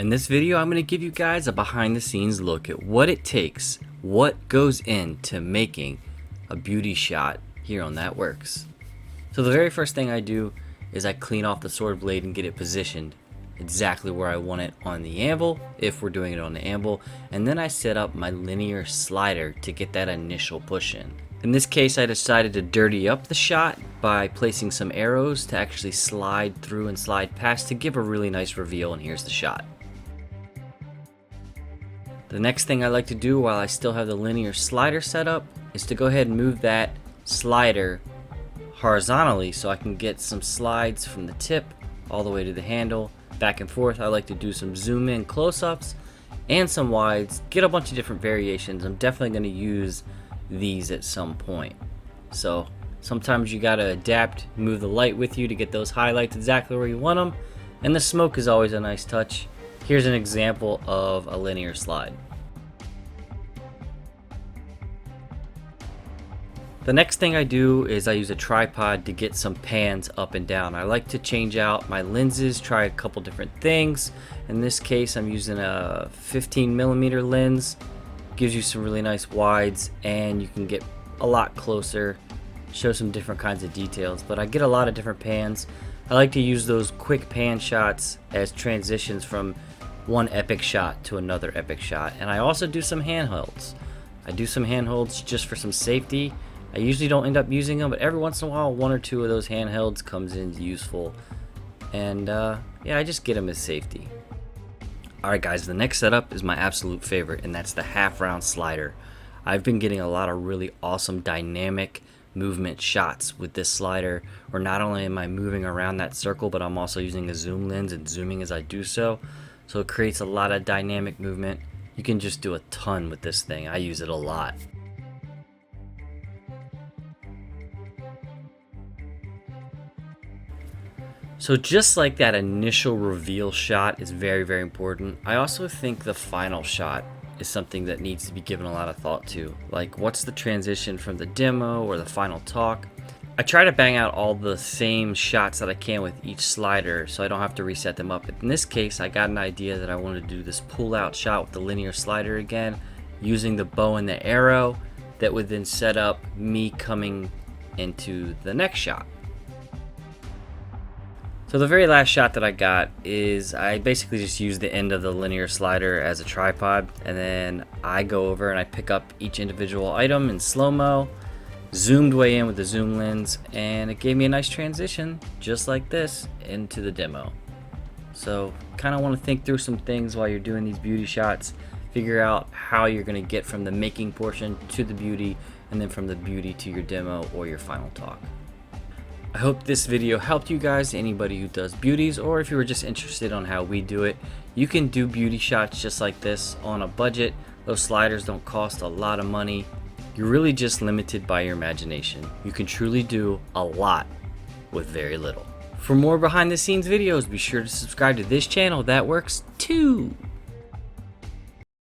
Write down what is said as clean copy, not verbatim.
In this video, I'm going to give you guys a behind the scenes look at what it takes, what goes into making a beauty shot here on That Works. So the very first thing I do is I clean off the sword blade and get it positioned exactly where I want it on the anvil, if we're doing it on the anvil, and then I set up my linear slider to get that initial push in. In this case, I decided to dirty up the shot by placing some arrows to actually slide through and slide past to give a really nice reveal, and here's the shot. The next thing I like to do while I still have the linear slider set up is to go ahead and move that slider horizontally so I can get some slides from the tip all the way to the handle, back and forth. I like to do some zoom in close-ups and some wides, get a bunch of different variations. I'm definitely going to use these at some point. So sometimes you got to adapt, move the light with you to get those highlights exactly where you want them, and the smoke is always a nice touch. Here's an example of a linear slide. The next thing I do is I use a tripod to get some pans up and down. I like to change out my lenses, try a couple different things. In this case, I'm using a 15mm lens. Gives you some really nice wides and you can get a lot closer, show some different kinds of details. But I get a lot of different pans. I like to use those quick pan shots as transitions from one epic shot to another epic shot. And I also do some handholds. I do some handholds just for some safety. I usually don't end up using them, but every once in a while, one or two of those handhelds comes in useful. And yeah, I just get them as safety. Alright guys, the next setup is my absolute favorite, and that's the half round slider. I've been getting a lot of really awesome dynamic movement shots with this slider, where not only am I moving around that circle, but I'm also using a zoom lens and zooming as I do so. So it creates a lot of dynamic movement. You can just do a ton with this thing. I use it a lot. So just like that initial reveal shot is very, very important, I also think the final shot is something that needs to be given a lot of thought to. Like, what's the transition from the demo or the final talk? I try to bang out all the same shots that I can with each slider so I don't have to reset them up. In this case, I got an idea that I wanted to do this pull out shot with the linear slider again, using the bow and the arrow that would then set up me coming into the next shot. So the very last shot that I got is I basically just use the end of the linear slider as a tripod, and then I go over and I pick up each individual item in slow-mo, zoomed way in with the zoom lens, and it gave me a nice transition just like this into the demo. So kind of want to think through some things while you're doing these beauty shots, figure out how you're going to get from the making portion to the beauty, and then from the beauty to your demo or your final talk. I hope this video helped you guys, anybody who does beauties, or if you were just interested on how we do it. You can do beauty shots just like this on a budget. Those sliders don't cost a lot of money. You're really just limited by your imagination. You can truly do a lot with very little. For more behind the scenes videos, be sure to subscribe to this channel. That Works too.